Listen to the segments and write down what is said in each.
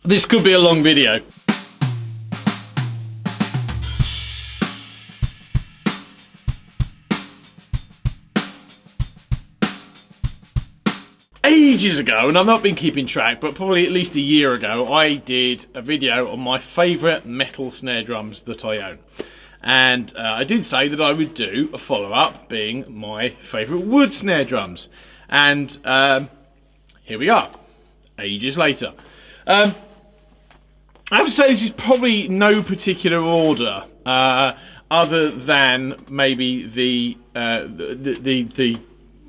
This could be a long video. Ages ago, and I've not been keeping track, but probably at least a year ago, I did a video on my favourite metal snare drums that I own. And I did say that I would do a follow-up being my favourite wood snare drums. And here we are, ages later. I have to say this is probably no particular order, other than maybe the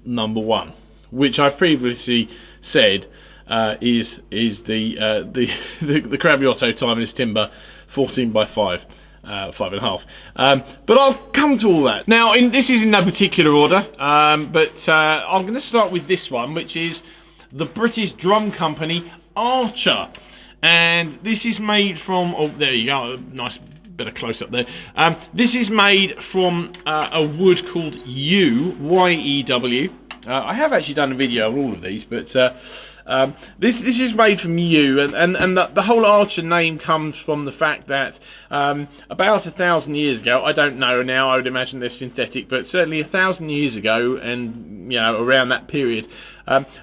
number one, which I've previously said is the Craviotto Timeless Timber 14x5, 5.5. But I'll come to all that. Now, this is in no particular order, but I'm going to start with this one, which is the British drum company Archer. And this is made from, oh, there you go, nice bit of close up there. This is made from a wood called yew, Y-E-W. I have actually done a video on all of these, but this is made from yew, and the whole Archer name comes from the fact that about 1,000 years ago, I don't know now, I would imagine they're synthetic, but certainly 1,000 years ago, and you know, around that period,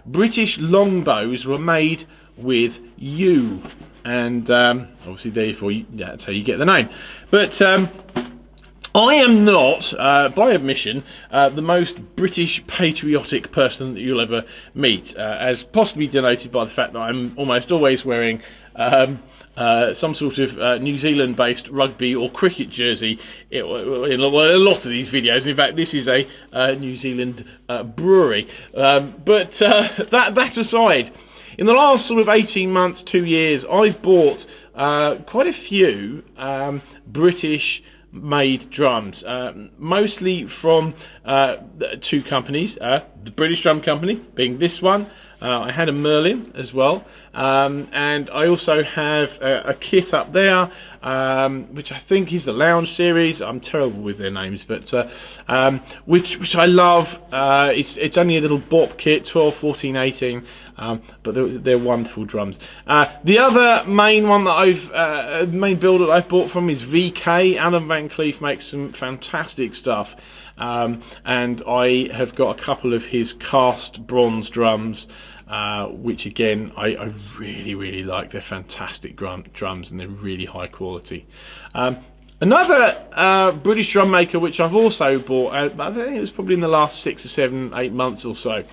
British longbows were made with yew, and obviously therefore that's how you get the name. But I am not, by admission, the most British patriotic person that you'll ever meet, as possibly denoted by the fact that I'm almost always wearing some sort of New Zealand-based rugby or cricket jersey in a lot of these videos. In fact, this is a New Zealand brewery. But that aside, in the last sort of 18 months, 2 years, I've bought quite a few British made drums, mostly from two companies, the British Drum Company being this one. I had a Merlin as well, and I also have a kit up there, which I think is the Lounge series. I'm terrible with their names, but which I love. It's only a little bop kit, 12, 14, 18. But they're wonderful drums. The other main one that main builder that I've bought from is VK. Alan Van Cleef makes some fantastic stuff, and I have got a couple of his cast bronze drums, which again I really like. They're fantastic drums, and they're really high quality. Another British drum maker which I've also bought, I think it was probably in the last 6 or 7, 8 months or so,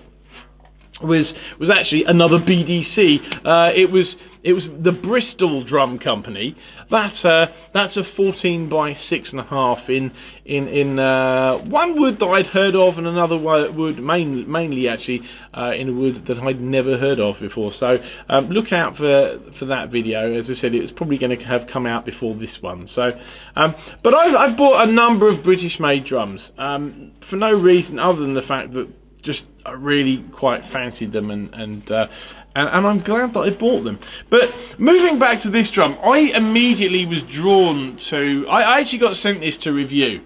was actually another BDC. It was the Bristol Drum Company. That's a 14x6.5 in one wood that I'd heard of, and another wood mainly actually in a wood that I'd never heard of before. So look out for that video. As I said, it was probably going to have come out before this one. So, but I've bought a number of British made drums for no reason other than the fact that just I really quite fancied them, and I'm glad that I bought them. But moving back to this drum, I immediately was drawn to. I actually got sent this to review,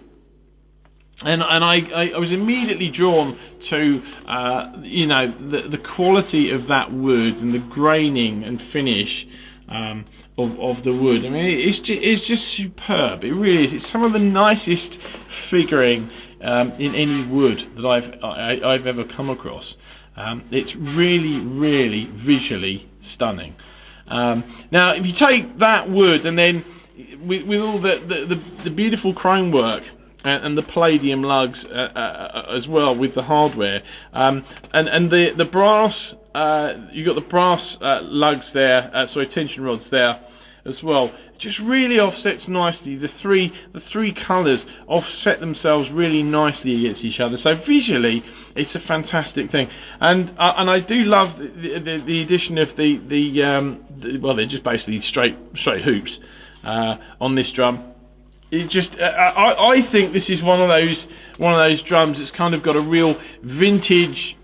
and I was immediately drawn to you know, the quality of that wood and the graining and finish of the wood. I mean, it's just superb. It really is. It's some of the nicest figuring in any wood that I've ever come across. It's really visually stunning. Now, if you take that wood and then with all the beautiful chrome work and the palladium lugs as well with the hardware, and the brass, you've got the brass lugs there, sorry, tension rods there as well. Just really offsets nicely. The three colours offset themselves really nicely against each other. So visually, it's a fantastic thing. And I do love the addition of the well, they're just basically straight hoops on this drum. It just I think this is one of those drums that's kind of got a real vintage.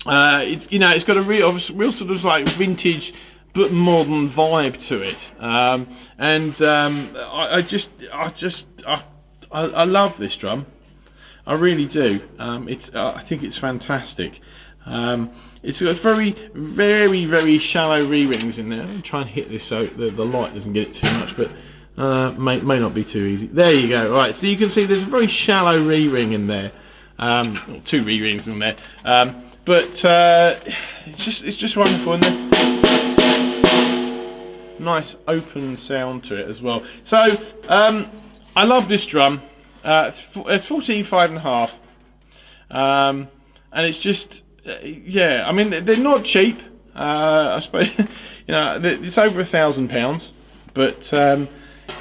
It's, you know, it's got a real sort of like vintage but modern vibe to it, and I love this drum. I really do. I think it's fantastic. it's got very, very, very shallow re-rings in there. I'm trying to hit this so the light doesn't get it too much, but may not be too easy. There you go. Right, so you can see there's a very shallow re-ring in there, or 2 re-rings in there, but it's just wonderful, and nice open sound to it as well. So I love this drum. It's 14.5.5, and it's just yeah. I mean, they're not cheap. I suppose it's over £1,000, but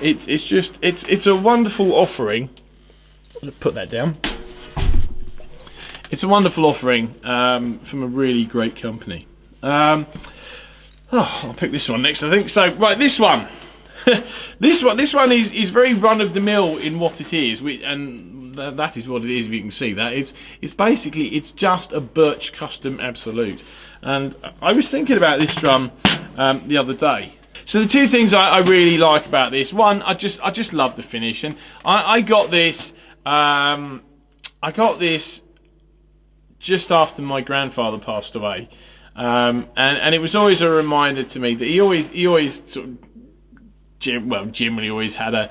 it's a wonderful offering. I'll put that down. It's a wonderful offering from a really great company. I'll pick this one next, I think. So, right, this one. this one is very run-of-the-mill in what it is, and that is what it is. If you can see that, it's just a Birch Custom Absolute. And I was thinking about this drum the other day. So the 2 things I really like about this: one, I just love the finish, and I got this. I got this just after my grandfather passed away. And it was always a reminder to me that he always sort of generally always had a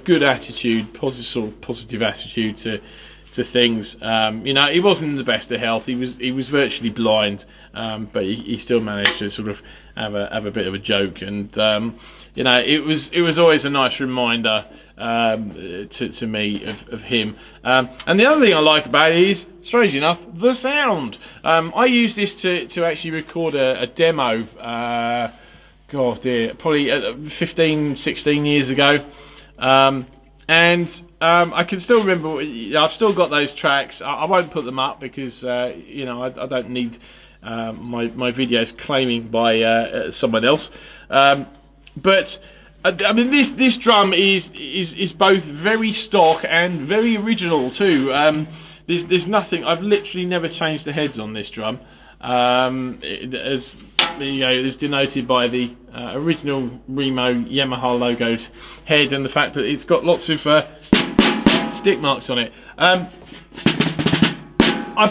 good attitude, positive attitude to things. He wasn't in the best of health. He was virtually blind, but he still managed to sort of have a bit of a joke, and it was always a nice reminder to me of him. And the other thing I like about it is, strange enough, the sound. I used this to actually record a demo. Probably 15, 16 years ago. And I can still remember. I've still got those tracks. I won't put them up because I don't need my videos claiming by someone else. But I mean, this drum is both very stock and very original too. There's nothing. I've literally never changed the heads on this drum. As it's denoted by the original Remo Yamaha logoed head, and the fact that it's got lots of stick marks on it. I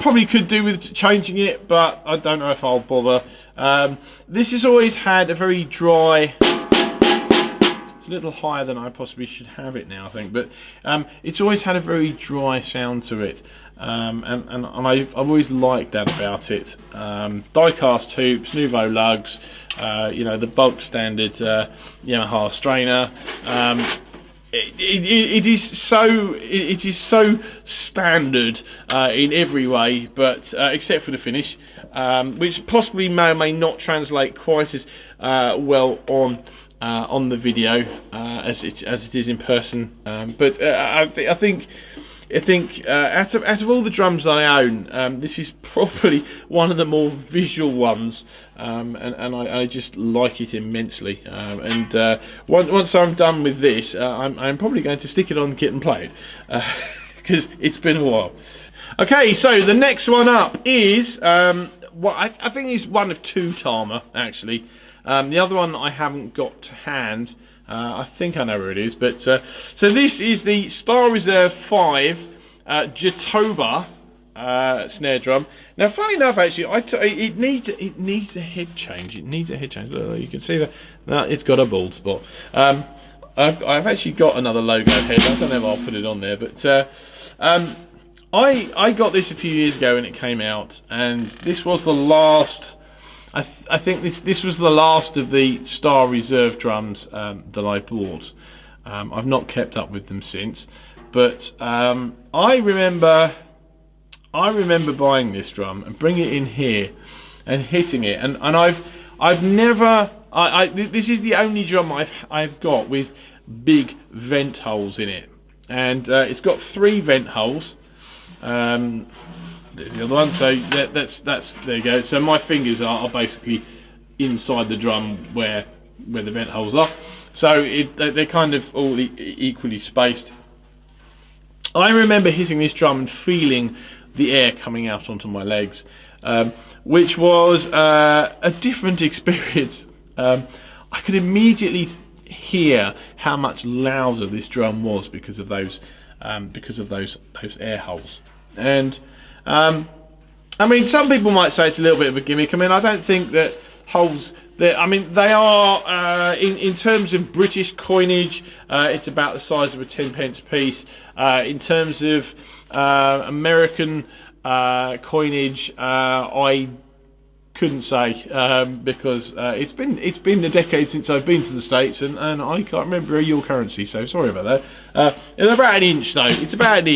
probably could do with changing it, but I don't know if I'll bother. This has always had a very dry. It's a little higher than I possibly should have it now, I think, but it's always had a very dry sound to it. And I've always liked that about it. Die-cast hoops, nouveau lugs, the bulk standard Yamaha strainer. It is so standard in every way, but except for the finish, which possibly may or may not translate quite as well on the video as it is in person. But I think out of all the drums that I own, this is probably one of the more visual ones, and I just like it immensely. Once I'm done with this, I'm probably going to stick it on the kit and play it, because it's been a while. Okay, so the next one up is what I think is one of 2 Tama, actually. The other one I haven't got to hand. I think I know where it is, but so this is the Star Reserve 5 Jatoba snare drum. Now, funny enough, actually, it needs a head change. It needs a head change. Look, you can see that it's got a bald spot. I've actually got another logo head. I don't know if I'll put it on there, but I got this a few years ago when it came out, and this was the last. I think this was the last of the Star Reserve drums that I bought. I've not kept up with them since, but I remember buying this drum and bringing it in here and hitting it, and I've never. This is the only drum I've got with big vent holes in it, and it's got 3 vent holes. There's the other one, so that's there you go. So my fingers are basically inside the drum where the vent holes are, so they're kind of all equally spaced. I remember hitting this drum and feeling the air coming out onto my legs, which was a different experience. I could immediately hear how much louder this drum was because of those air holes. And I mean, some people might say it's a little bit of a gimmick. I mean, I don't think that holes. I mean, they are in terms of British coinage, it's about the size of a 10p piece. In terms of American coinage, I couldn't say because it's been a decade since I've been to the States, and I can't remember your currency. So sorry about that. It's about an inch though. It's about an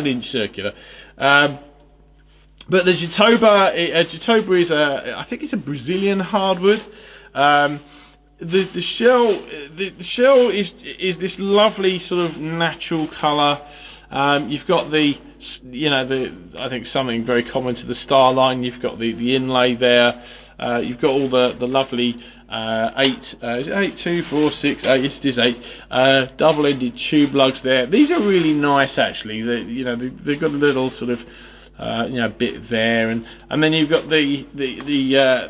inch circular. But the Jatoba is I think it's a Brazilian hardwood. The shell is this lovely sort of natural colour. You've got I think something very common to the star line. You've got the inlay there. You've got all the lovely 8. Is it 8, 2, 4, 6, 8? Yes, it is 8. Double-ended tube lugs there. These are really nice actually. They've got a little sort of bit there, and then you've got the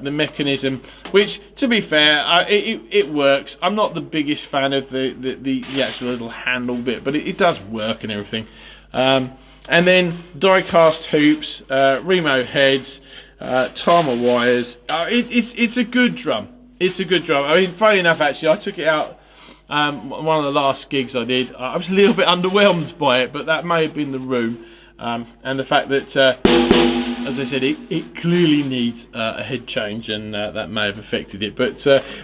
mechanism, which, to be fair, it works. I'm not the biggest fan of the actual little handle bit, but it does work and everything. And then die-cast hoops, Remo heads, Tama wires. It's a good drum. It's a good drum. I mean, funny enough, actually, I took it out. One of the last gigs I did. I was a little bit underwhelmed by it, but that may have been the room. And the fact that, as I said, it clearly needs a head change, and that may have affected it. But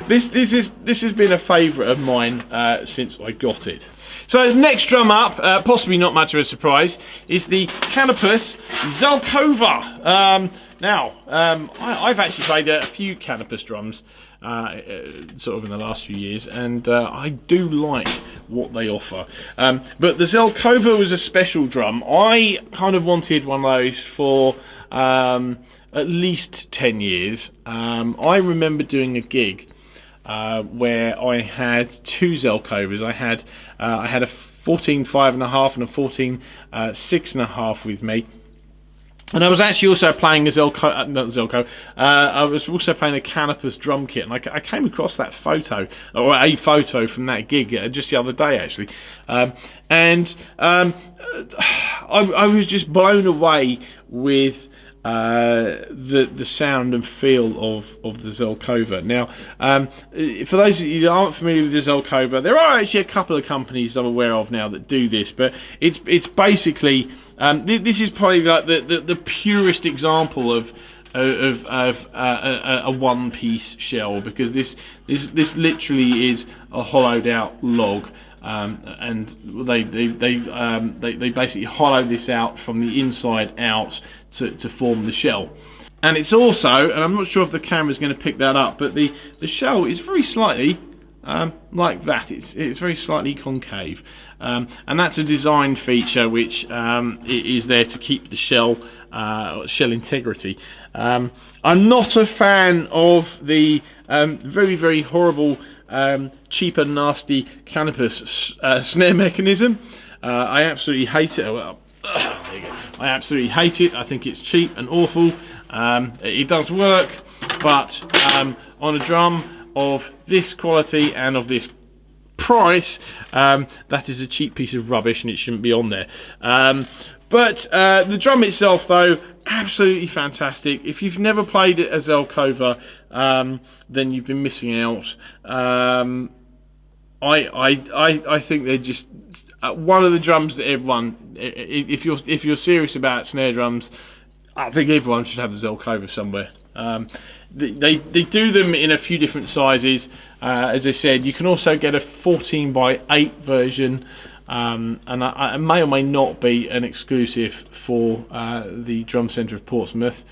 this has been a favourite of mine since I got it. So next drum up, possibly not much of a surprise, is the Canopus Zelkova. I've actually played a few Canopus drums sort of in the last few years, and I do like what they offer. But the Zelkova was a special drum. I kind of wanted one of those for at least 10 years. I remember doing a gig where I had 2 Zelkovas. I had a 14.5.5 and a 14.6.5 with me. And I was actually also playing I was also playing a Canopus drum kit, and I came across that photo, or a photo from that gig just the other day actually, and I was just blown away with the sound and feel of the Zelkova. Now, for those of you that aren't familiar with the Zelkova, there are actually a couple of companies I'm aware of now that do this, but it's basically this is probably like the purest example of a one-piece shell, because this literally is a hollowed out log. And they basically hollow this out from the inside out to form the shell. And it's also, and I'm not sure if the camera's going to pick that up, but the shell is very slightly like that. It's very slightly concave, and that's a design feature which is there to keep the shell integrity. I'm not a fan of the very, very horrible, cheap and nasty Canopus snare mechanism. I absolutely hate it. Well, there you go. I absolutely hate it. I think it's cheap and awful. It does work, but on a drum of this quality and of this price, that is a cheap piece of rubbish, and it shouldn't be on there. But the drum itself, though, absolutely fantastic. If you've never played it as Zelkova, then you've been missing out. I think they're just one of the drums that everyone, if you're serious about snare drums, I think everyone should have the Zelkova somewhere. They do them in a few different sizes. As I said, you can also get a 14x8 version. And it may or may not be an exclusive for the Drum Centre of Portsmouth.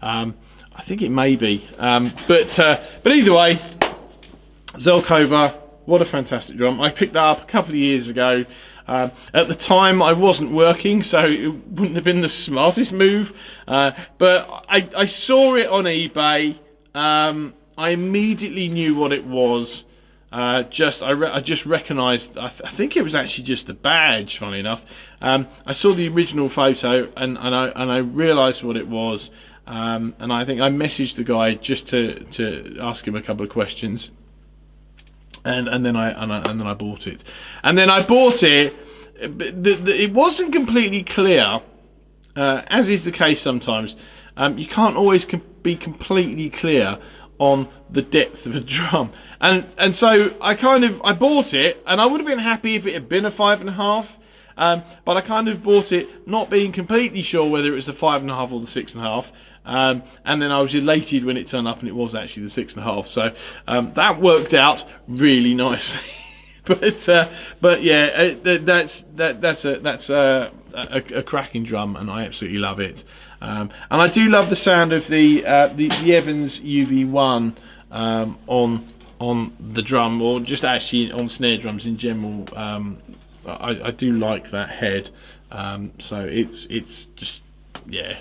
I think it may be, but either way, Zelkova, what a fantastic drum. I picked that up a couple of years ago. At the time I wasn't working, so it wouldn't have been the smartest move, but I saw it on eBay. I immediately knew what it was. I just recognised. I think it was actually just the badge. Funny enough, I saw the original photo and I realised what it was, and I think I messaged the guy just to ask him a couple of questions, and then I bought it. And then I bought it. It wasn't completely clear as is the case sometimes, you can't always be completely clear on the depth of a drum, and so I bought it, and I would have been happy if it had been a 5.5, but I kind of bought it not being completely sure whether it was the 5.5 or the 6.5, and then I was elated when it turned up and it was actually the 6.5. So that worked out really nicely. but yeah, that's a cracking drum, and I absolutely love it. And I do love the sound of the Evans UV1 on the drum, or just actually on snare drums in general. I do like that head. So it's just, yeah,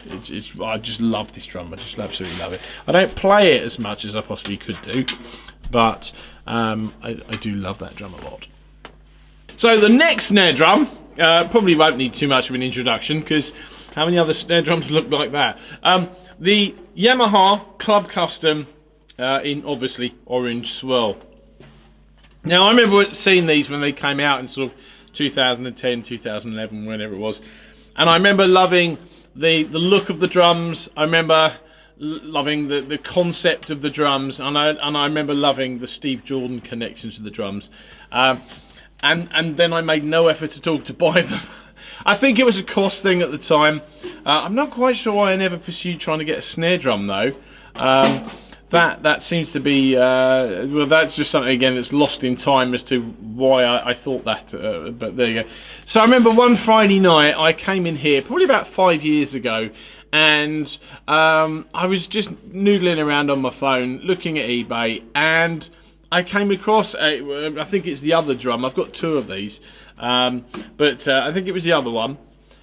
I just love this drum. I just absolutely love it. I don't play it as much as I possibly could do, but I do love that drum a lot. So the next snare drum probably won't need too much of an introduction, because how many other snare drums look like that? The Yamaha Club Custom in obviously orange swirl. Now I remember seeing these when they came out in sort of 2010, 2011, whenever it was, and I remember loving the look of the drums. I remember loving the concept of the drums, and I remember loving the Steve Jordan connections to the drums. And then I made no effort at all to buy them. I think it was a cost thing at the time. I'm not quite sure why I never pursued trying to get a snare drum though. That seems to be, well, that's just something again that's lost in time as to why I thought that, but there you go. So I remember one Friday night I came in here, probably about 5 years ago, and I was just noodling around on my phone, looking at eBay, and I came across, I think it's the other drum. I've got two of these, but I think it was the other one.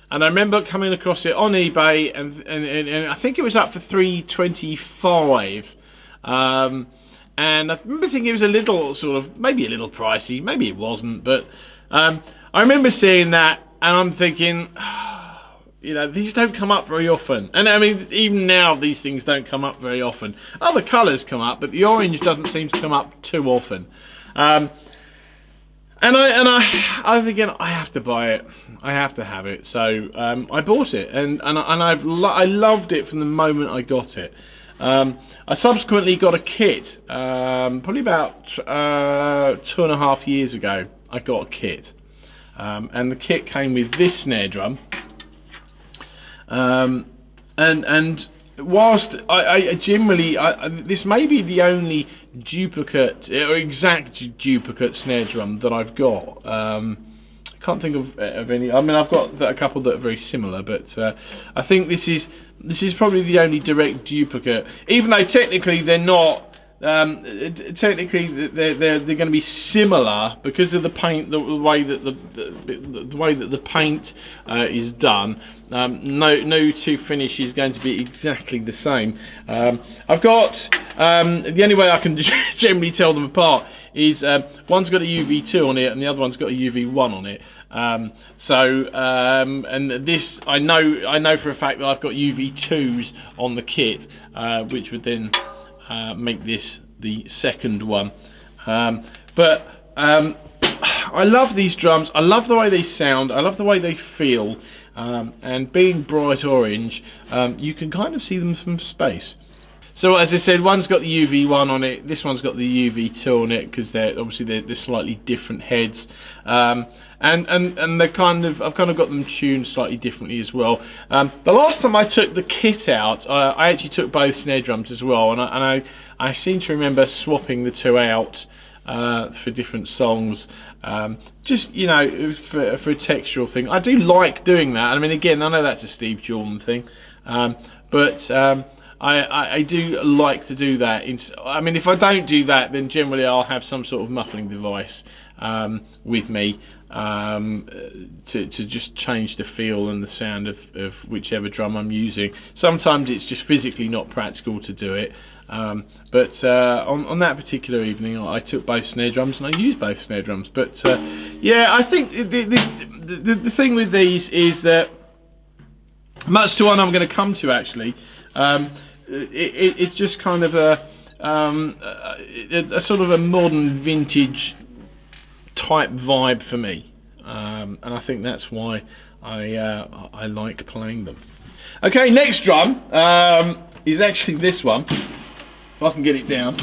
And I remember coming across it on eBay, and I think it was up for $325. And I remember thinking it was a little sort of, maybe a little pricey, maybe it wasn't, but I remember seeing that, and I'm thinking, you know, these don't come up very often. And I mean, even now these things don't come up very often. Other colours come up, but the orange doesn't seem to come up too often. I'm thinking, I have to buy it. I have to have it. So I bought it, and I loved it from the moment I got it. I subsequently got a kit, probably about 2.5 years ago. I got a kit, and the kit came with this snare drum. And whilst I generally, this may be the only duplicate or exact duplicate snare drum that I've got. I can't think of any. I mean, I've got a couple that are very similar, but I think this is probably the only direct duplicate. Even though technically they're not. Technically, they're going to be similar because of the paint, the way that the paint is done. No two finish is going to be exactly the same. I've got the only way I can generally tell them apart is one's got a UV2 on it and the other one's got a UV1 on it. And this I know for a fact that I've got UV2s on the kit, which would then make this the second one. But I love these drums. I love the way they sound. I love the way they feel. And being bright orange, you can kind of see them from space. So as I said, one's got the UV1 on it. This one's got the UV2 on it because they're slightly different heads. And they're kind of, I've kind of got them tuned slightly differently as well. The last time I took the kit out, I actually took both snare drums as well, and I seem to remember swapping the two out for different songs, just, you know, for a textural thing. I do like doing that. I mean, again, I know that's a Steve Jordan thing, but I do like to do that. I mean, if I don't do that, then generally I'll have some sort of muffling device with me to just change the feel and the sound of whichever drum I'm using. Sometimes it's just physically not practical to do it, but on that particular evening I took both snare drums and I used both snare drums. But yeah, I think the thing with these is that, much to one I'm going to come to actually, it's just kind of a sort of a modern vintage type vibe for me, and I think that's why I like playing them. Okay, next drum is actually this one. If I can get it down.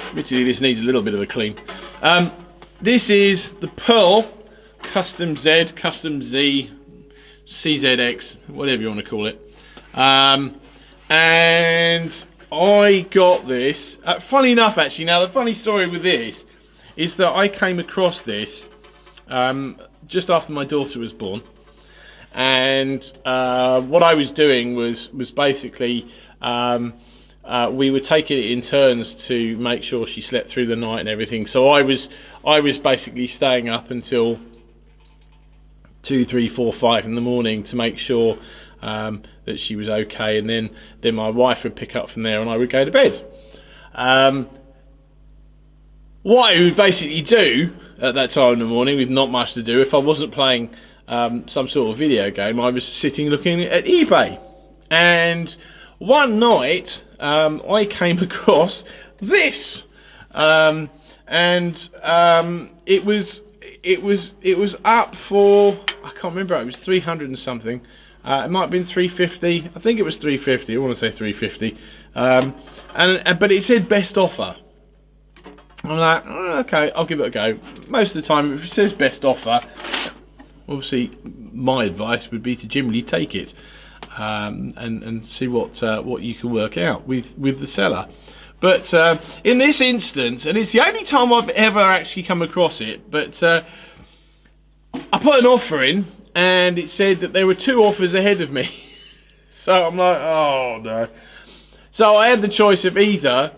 Admittedly, this needs a little bit of a clean. This is the Pearl Custom Z, Custom Z, CZX, whatever you want to call it. And I got this. Funny enough, actually, now the funny story with this is that I came across this just after my daughter was born. And what I was doing was basically we were taking it in turns to make sure she slept through the night and everything. So I was basically staying up until 2, 3, 4, 5 in the morning to make sure that she was okay, and then my wife would pick up from there and I would go to bed. What I would basically do at that time in the morning, with not much to do, if I wasn't playing some sort of video game, I was sitting looking at eBay. And one night I came across this, and it was up for, I can't remember, it was 300 and something. It might have been 350. I think it was 350. I want to say 350. But it said best offer. I'm like, oh, okay, I'll give it a go. Most of the time, if it says best offer, obviously my advice would be to generally take it and see what you can work out with the seller. But in this instance, and it's the only time I've ever actually come across it, but I put an offer in, and it said that there were 2 offers ahead of me. So I'm like, oh no. So I had the choice of either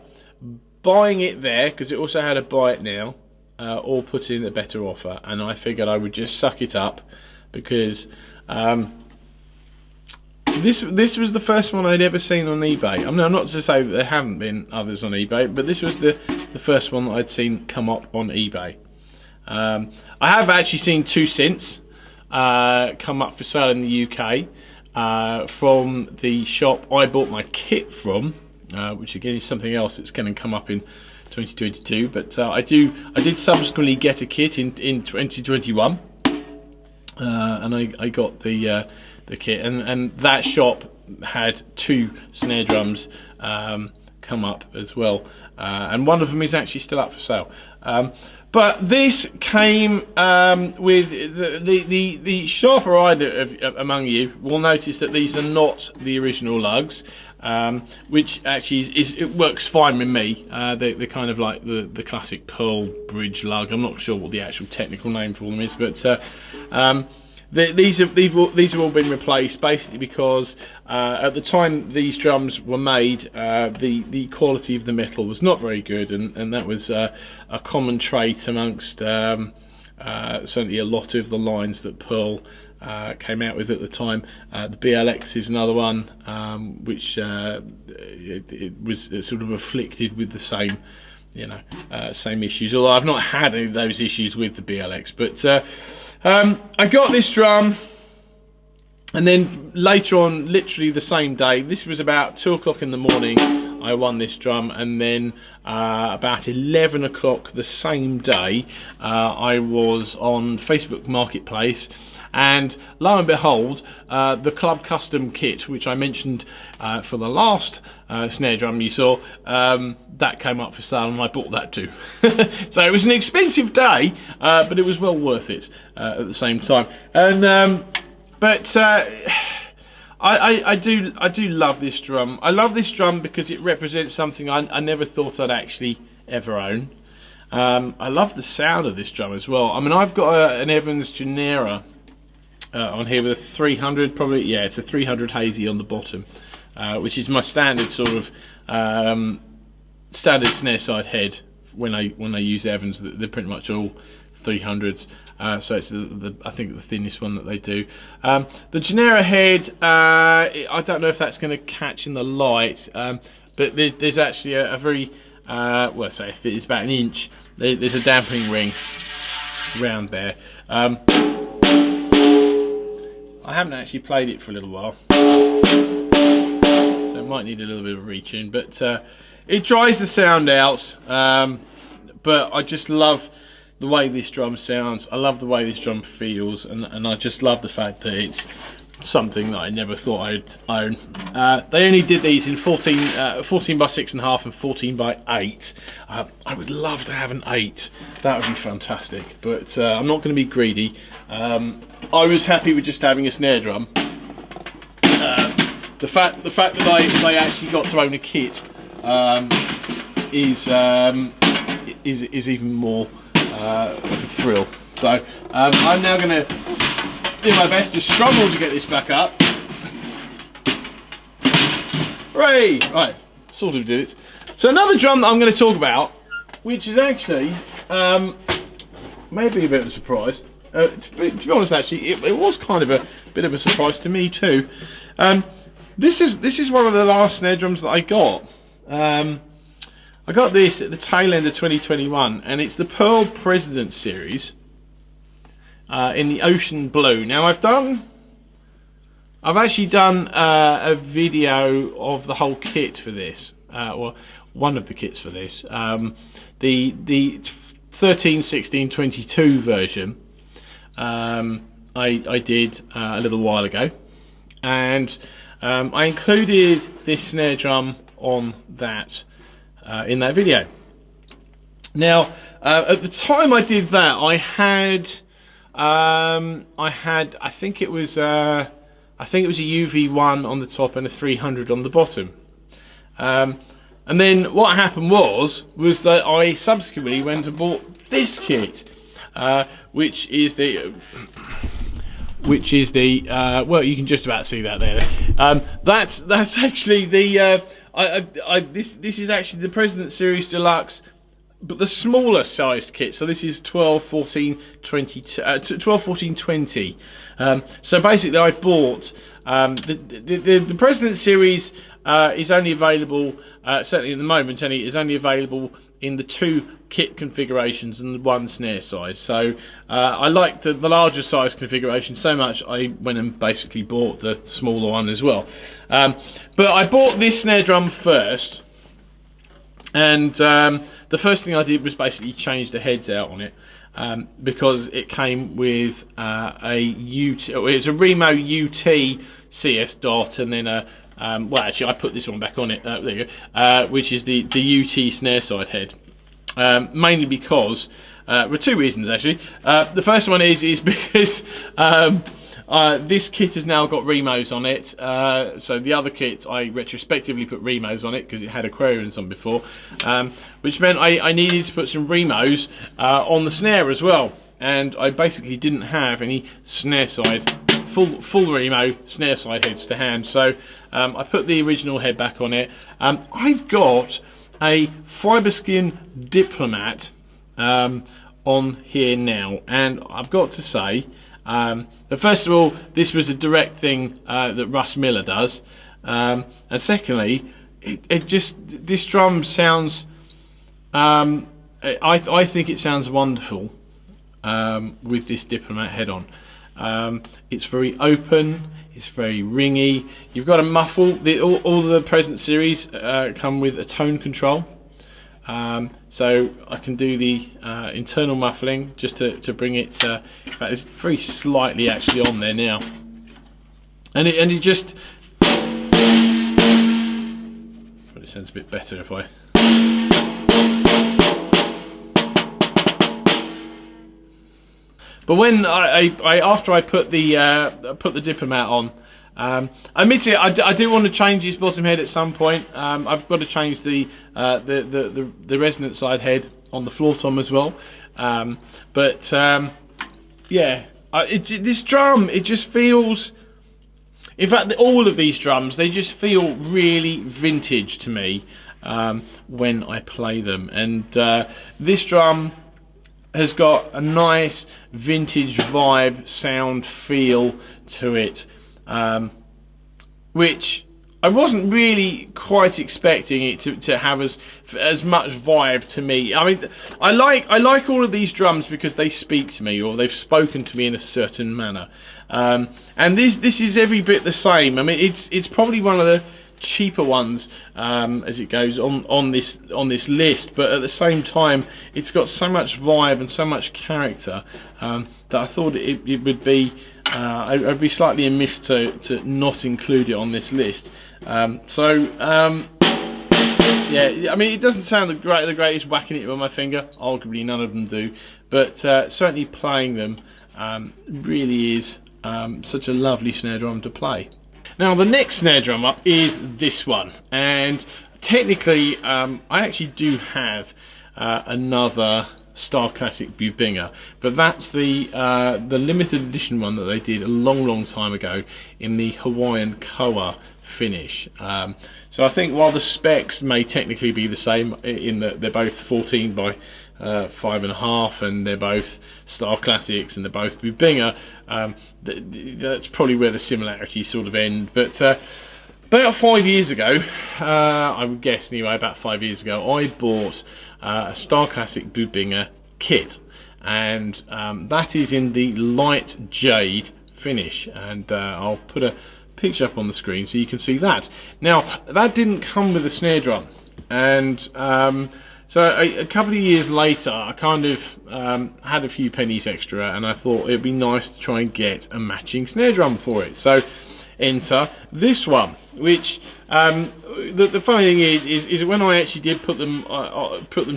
buying it there, because it also had a buy it now, or put in a better offer. And I figured I would just suck it up, because this was the first one I'd ever seen on eBay. I mean, I'm not to say that there haven't been others on eBay, but this was the first one that I'd seen come up on eBay. I have actually seen 2 since come up for sale in the UK from the shop I bought my kit from, which again is something else that's going to come up in 2022. But I did subsequently get a kit in 2021, and I got the kit, and that shop had 2 snare drums come up as well, and one of them is actually still up for sale. But this came with the sharper eyed among you will notice that these are not the original lugs, which actually it works fine with me. They're kind of like the classic Pearl bridge lug. I'm not sure what the actual technical name for them is, but these have all been replaced basically because at the time these drums were made, the quality of the metal was not very good, and that was a common trait amongst certainly a lot of the lines that Pearl came out with at the time. The BLX is another one, which it was sort of afflicted with the same, same issues. Although I've not had any of those issues with the BLX, but I got this drum, and then later on, literally the same day, this was about 2 o'clock in the morning, I won this drum, and then about 11 o'clock the same day, I was on Facebook Marketplace, and lo and behold, the Club Custom kit, which I mentioned for the last snare drum you saw, that came up for sale, and I bought that too. So it was an expensive day, but it was well worth it at the same time. And but I do love this drum. I love this drum because it represents something I never thought I'd actually ever own. I love the sound of this drum as well. I mean, I've got an Evans Genera on here with a 300, probably, yeah, it's a 300 hazy on the bottom, which is my standard sort of standard snare side head when I use Evans. They're pretty much all 300s, so it's I think the thinnest one that they do. The Genera head, I don't know if that's going to catch in the light, but there's actually a very well, say it's about 1 inch. There's a dampening ring around there. I haven't actually played it for a little while, so it might need a little bit of a retune, but it dries the sound out. But I just love the way this drum sounds. I love the way this drum feels, and I just love the fact that it's something that I never thought I'd own. They only did these in 14 by 6.5 and 14 by 8. I would love to have an 8. That would be fantastic, but I'm not going to be greedy. I was happy with just having a snare drum. The fact that they actually got to own a kit is even more of a thrill. So I'm now going to do my best to struggle to get this back up. Hooray! Right, sort of did it. So another drum that I'm going to talk about, which is actually maybe a bit of a surprise. To be honest, actually, it was kind of a bit of a surprise to me too. This is one of the last snare drums that I got. I got this at the tail end of 2021, and it's the Pearl President series. In the ocean blue. Now I've actually done a video of the whole kit for this, well, one of the kits for this, the 13, 16, 22 version. I did a little while ago, and I included this snare drum on that in that video. Now at the time I did that, I think it was a UV1 on the top and a 300 on the bottom. And then what happened was that I subsequently went and bought this kit, which is the well, you can just about see that there. That's actually the this is actually the President Series Deluxe, but the smaller sized kit. So this is 12, 14, 20, 12, 14, 20. So basically I bought the President Series is only available, certainly at the moment, is only available in the 2 kit configurations and the 1 snare size. So I liked the larger size configuration so much, I went and basically bought the smaller one as well. But I bought this snare drum first, and the first thing I did was basically change the heads out on it, because it came with it's a Remo UT CS dot, and then a well, actually I put this one back on it, there you go, which is the UT snare side head, mainly because for 2 reasons actually. The first one is because this kit has now got Remos on it, so the other kit I retrospectively put Remos on it because it had Aquarians on before, which meant I needed to put some Remos on the snare as well, and I basically didn't have any snare side, full Remo snare side heads to hand, so I put the original head back on it. I've got a Fiberskin Diplomat on here now, and I've got to say, but first of all, this was a direct thing that Russ Miller does, and secondly, this drum sounds, I think it sounds wonderful with this Diplomat head on. It's very open, it's very ringy. You've got a muffle. All the present series come with a tone control, so I can do the internal muffling just to bring it. In fact, it's very slightly actually on there now, and it just probably sounds a bit better if I. But when after I put the Diplomat on, admit it, I do want to change his bottom head at some point. I've got to change the resonant side head on the floor tom as well. Yeah, this drum, it just feels. In fact, all of these drums, they just feel really vintage to me when I play them, and this drum has got a nice vintage vibe, sound, feel to it, which I wasn't really quite expecting it to have as much vibe to me. I mean, I like all of these drums because they speak to me, or they've spoken to me in a certain manner, and this is every bit the same. I mean, it's probably one of cheaper ones as it goes on this list, but at the same time it's got so much vibe and so much character that I thought it would be I'd be slightly amiss to not include it on this list. Yeah, I mean, it doesn't sound the greatest whacking it with my finger. Arguably, none of them do. But certainly playing them really is such a lovely snare drum to play. Now, the next snare drum up is this one. And technically, I actually do have another Starclassic Bubinga, but that's the limited edition one that they did a long time ago in the Hawaiian Koa finish. So I think while the specs may technically be the same in that they're both 14 by 5.5 and they're both Starclassics and they're both Bubinga, that's probably where the similarities sort of end. But about 5 years ago, I would guess anyway, about 5 years ago, I bought a Starclassic Bubinga kit, and that is in the light jade finish, and I'll put a picture up on the screen so you can see that. Now, that didn't come with a snare drum, and so a couple of years later I kind of had a few pennies extra, and I thought it'd be nice to try and get a matching snare drum for it. So enter this one, which the funny thing is when I actually did put them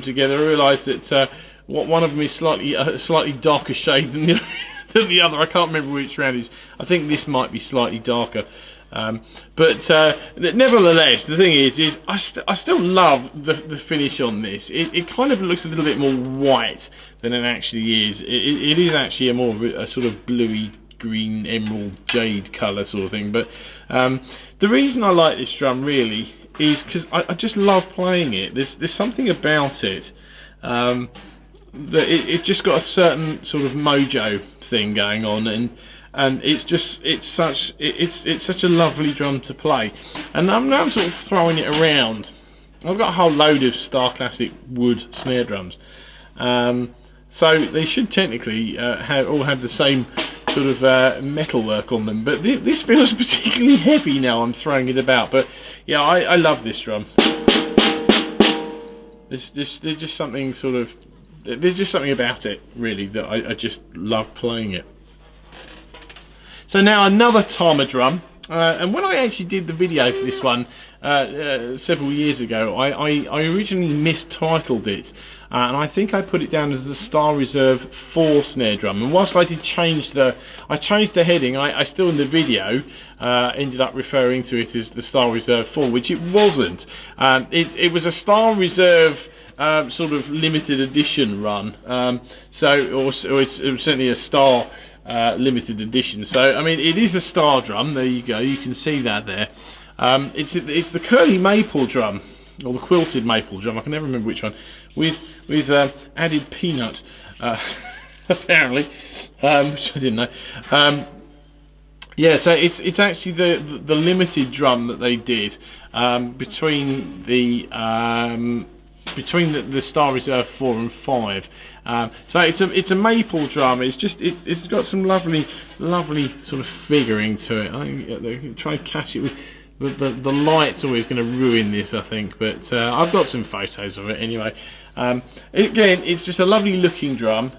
together, I realised that one of them is slightly darker shade than the other. I can't remember which round it is. I think this might be slightly darker, but nevertheless, the thing is I still love the finish on this. It kind of looks a little bit more white than it actually is. It is actually more of a sort of bluey green emerald jade colour sort of thing. But the reason I like this drum really is because I just love playing it. There's something about it that it's just got a certain sort of mojo thing going on, and it's such a lovely drum to play. And I'm sort of throwing it around. I've got a whole load of Starclassic wood snare drums, so they should technically all have the same sort of metalwork on them, but this feels particularly heavy now I'm throwing it about. But yeah, I love this drum. There's just something sort of, there's just something about it really that I just love playing it. So now another Tama drum, and when I actually did the video for this one several years ago, I originally mistitled it, and I think I put it down as the Star Reserve 4 snare drum. And whilst I did change the heading, I still in the video ended up referring to it as the Star Reserve 4, which it wasn't. It was a Star Reserve sort of limited edition run, so it's certainly a Star limited edition. So I mean, it is a Star drum. There you go. You can see that there. It's the curly maple drum, or the quilted maple drum. I can never remember which one. With added peanut, apparently, which I didn't know. Yeah, so it's actually the limited drum that they did between the Star Reserve 4 and 5. So it's a maple drum. It's got some lovely sort of figuring to it. I think they can try and catch it with the light's always going to ruin this, I think, but I've got some photos of it anyway. Again, it's just a lovely looking drum,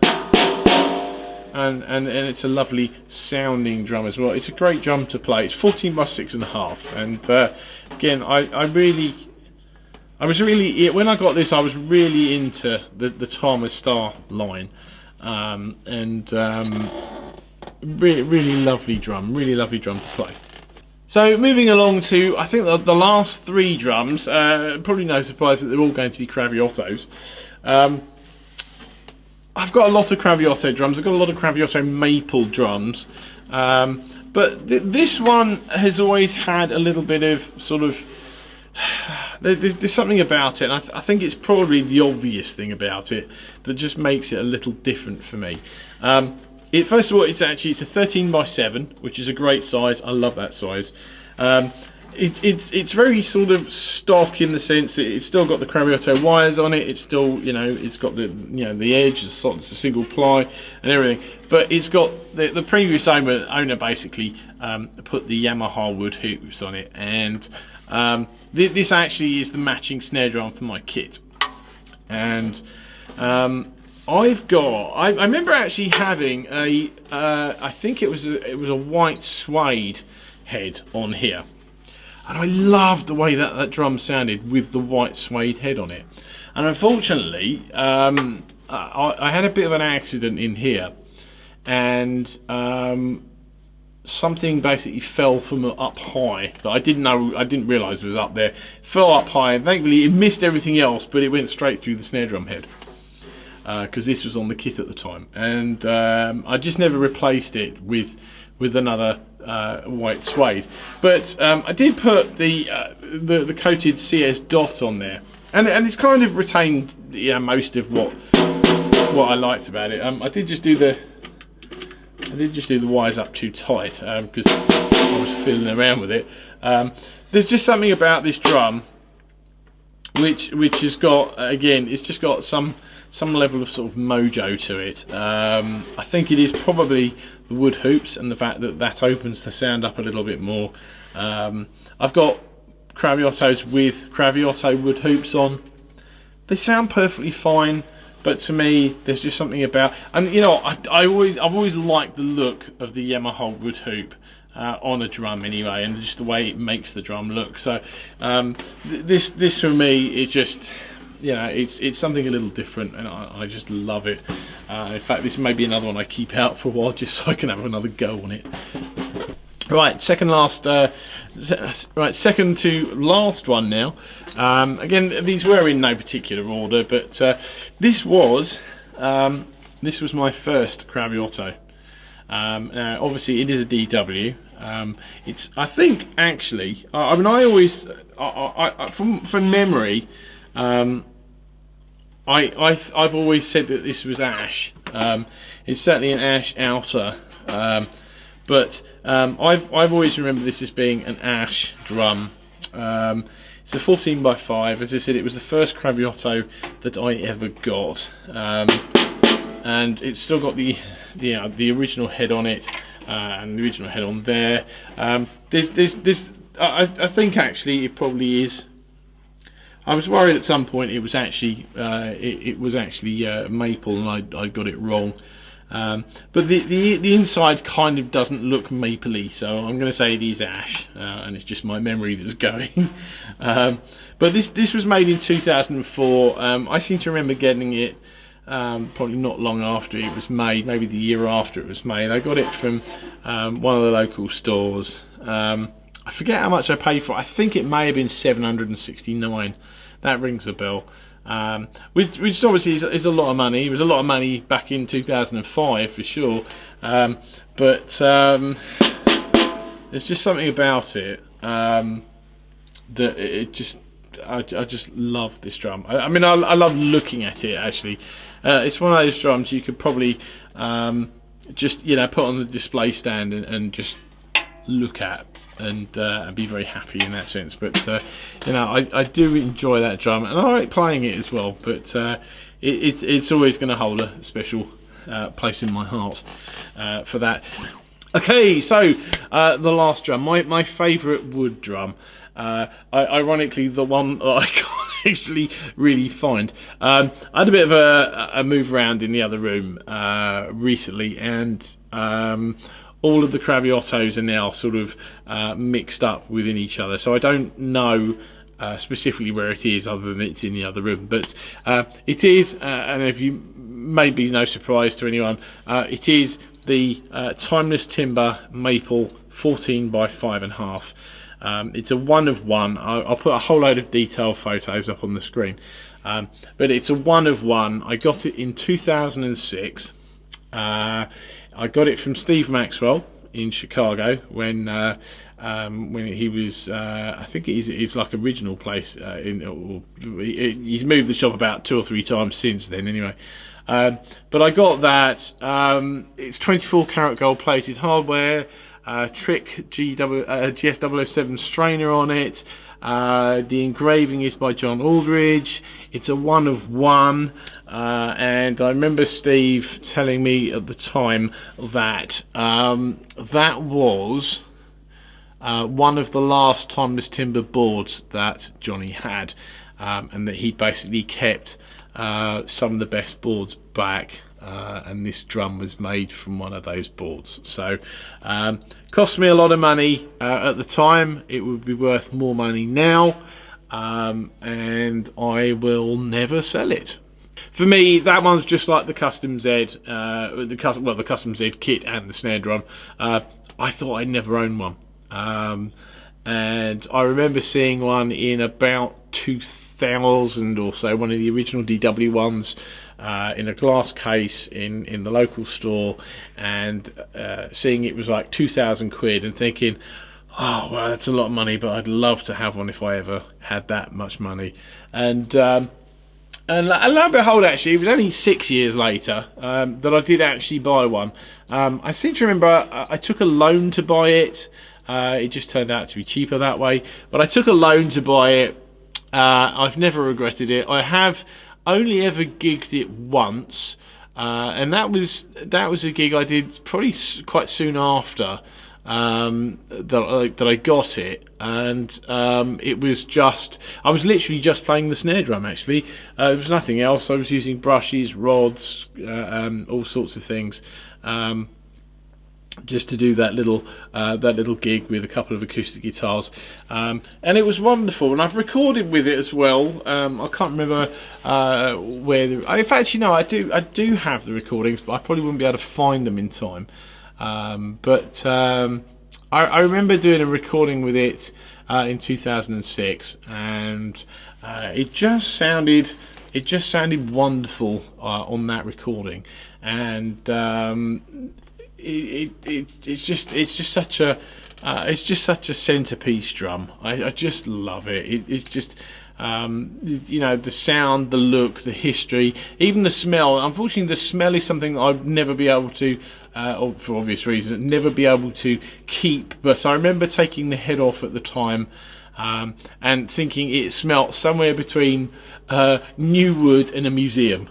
and it's a lovely sounding drum as well. It's a great drum to play. It's 14 by 6.5, and again, I was really, when I got this, I was really into the Tama Star line, and really lovely drum to play. So moving along to, I think the last 3 drums, probably no surprise that they're all going to be Craviottos. I've got a lot of Craviotto drums. I've got a lot of Craviotto maple drums, but this one has always had a little bit of sort of, there's something about it, and I think it's probably the obvious thing about it that just makes it a little different for me. First of all, it's a 13 by 7, which is a great size. I love that size. It's very sort of stock in the sense that it's still got the Craviotto wires on it. It's still, it's got the edge, it's a single ply and everything. But it's got the previous owner basically put the Yamaha wood hoops on it, and This actually is the matching snare drum for my kit, and I remember actually having a I think it was a white suede head on here, and I loved the way that drum sounded with the white suede head on it. And unfortunately, I had a bit of an accident in here, and something basically fell from up high that I didn't realise was up there. Fell up high, and thankfully it missed everything else, but it went straight through the snare drum head, because this was on the kit at the time, and I just never replaced it with another white suede. But I did put the coated CS dot on there, and it's kind of retained most of what I liked about it. I did just do the wires up too tight because I was fiddling around with it. There's just something about this drum which has got, again, it's just got some level of sort of mojo to it. I think it is probably the wood hoops and the fact that opens the sound up a little bit more. I've got Craviottos with Craviotto wood hoops on. They sound perfectly fine, but to me there's just something about, and I've always liked the look of the Yamaha wood hoop on a drum anyway, and just the way it makes the drum look. So this for me, it just, it's something a little different, and I just love it. In fact, this may be another one I keep out for a while just so I can have another go on it. Right, second to last one now. Again, these were in no particular order, but this was my first Craviotto. Now, obviously, it is a DW. I think actually, I mean, I always, from memory, I've always said that this was ash. It's certainly an ash outer, but I've always remembered this as being an ash drum. It's a 14x5. As I said, it was the first Craviotto that I ever got, and it's still got the original head on it, and the original head on there. I think actually it probably is. I was worried at some point it was actually maple, and I got it wrong. But the inside kind of doesn't look mapley, so I'm going to say it is ash, and it's just my memory that's going. But this was made in 2004. I seem to remember getting it probably not long after it was made, maybe the year after it was made. I got it from one of the local stores. I forget how much I paid for it. I think it may have been $769. That rings a bell. Which obviously is a lot of money. It was a lot of money back in 2005 for sure. But there's just something about it that it just, I just love this drum. I mean, I love looking at it actually. It's one of those drums you could probably just put on the display stand and just look at and be very happy in that sense. But I do enjoy that drum, and I like playing it as well. But it's always going to hold a special place in my heart for that. Okay, so the last drum, my favourite wood drum. Ironically, the one that I can't actually really find. I had a bit of a move around in the other room recently, and all of the Craviottos are now sort of mixed up within each other, so I don't know specifically where it is, other than it's in the other room. But it is, and if you maybe no surprise to anyone, it is the Timeless Timber Maple 14x5.5. It's a 1 of 1. I'll put a whole load of detailed photos up on the screen, but it's a 1 of 1. I got it in 2006. I got it from Steve Maxwell in Chicago when he was, I think his like original place. He's moved the shop about 2 or 3 times since then. Anyway, but I got that. It's 24 karat gold plated hardware. Trick GS007 strainer on it. The engraving is by John Aldridge. It's a 1 of 1, and I remember Steve telling me at the time that that was one of the last Timeless Timber boards that Johnny had, and that he basically kept some of the best boards back, and this drum was made from one of those boards. So cost me a lot of money at the time. It would be worth more money now, and I will never sell it. For me, that one's just like the Custom Z, the Custom Z kit and the snare drum. I thought I'd never own one, and I remember seeing one in about 2000 or so, one of the original DW ones, in a glass case in the local store, and seeing it was like 2,000 quid, and thinking, oh well, that's a lot of money, but I'd love to have one if I ever had that much money. And lo and behold, actually, it was only 6 years later that I did actually buy one. I seem to remember I took a loan to buy it. It just turned out to be cheaper that way. But I took a loan to buy it. I've never regretted it. I have only ever gigged it once, and that was a gig I did probably quite soon after that I got it, and it was just, I was literally just playing the snare drum actually. There was nothing else. I was using brushes, rods, all sorts of things, just to do that little gig with a couple of acoustic guitars, and it was wonderful. And I've recorded with it as well. I can't remember in fact, you know, I do have the recordings, but I probably wouldn't be able to find them in time. I remember doing a recording with it in 2006, and it just sounded wonderful on that recording, and it's just such a centerpiece drum. I just love it. It's just, you know, the sound, the look, the history, even the smell. Unfortunately, the smell is something that I'd never be able to, for obvious reasons, never be able to keep. But I remember taking the head off at the time, and thinking it smelt somewhere between new wood and a museum.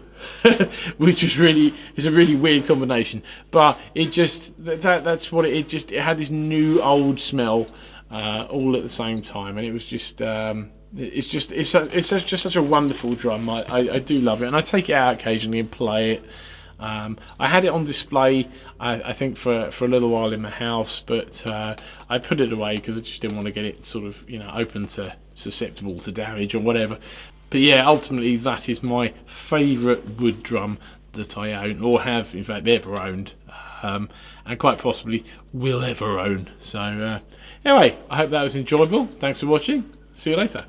Which is a really weird combination, but it just that's what it had, this new old smell all at the same time, and it was just it's just such a wonderful drum. I do love it, and I take it out occasionally and play it. I had it on display, I think for a little while in my house, but I put it away because I just didn't want to get it sort of, you know, open to, susceptible to damage or whatever. But yeah, ultimately that is my favourite wood drum that I own, or have in fact ever owned, and quite possibly will ever own. So anyway, I hope that was enjoyable. Thanks for watching. See you later.